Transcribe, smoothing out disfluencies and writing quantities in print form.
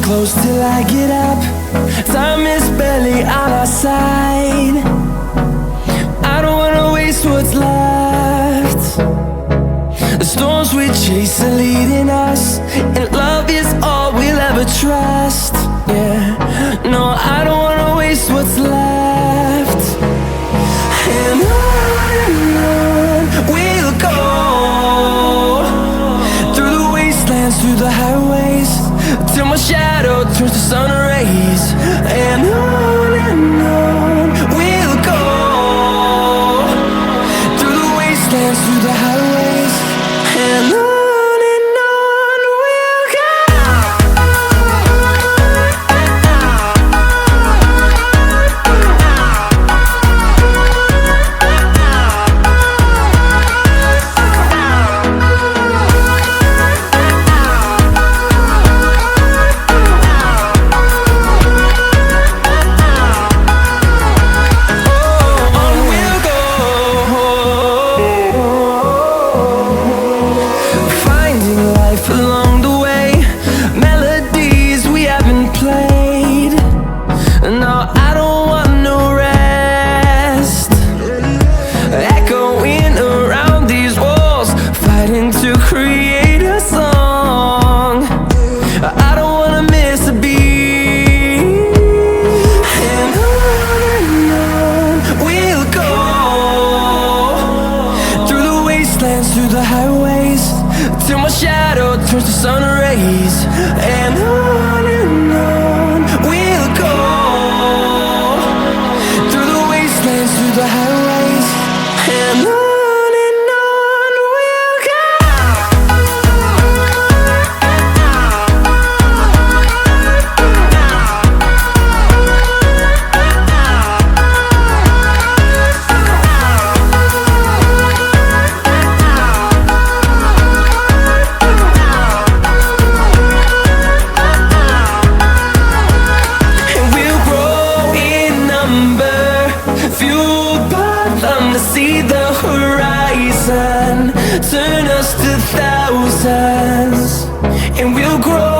close till I get up. Time is barely on our side. I don't wanna waste what's left. The storms we chase are leading us, and love is all we'll ever trust. Yeah, no, I don't wanna waste what's left. And on we'll go, through the wastelands, through the highways, till my shadow turns to sun rays. And on we'll go, through the wastelands, through the highways, and on we'll go. Along the way, melodies we haven't played. No, I don't want no rest. Echoing around these walls, fighting to create a song. I don't wanna miss a beat. And on we'll go, through the wastelands, through the highways, till my shadow turns to sun rays. And on we'll go, through the wastelands, through the highways, and on we'll go. Fueled by them to see the horizon, turn us to thousands, and we'll grow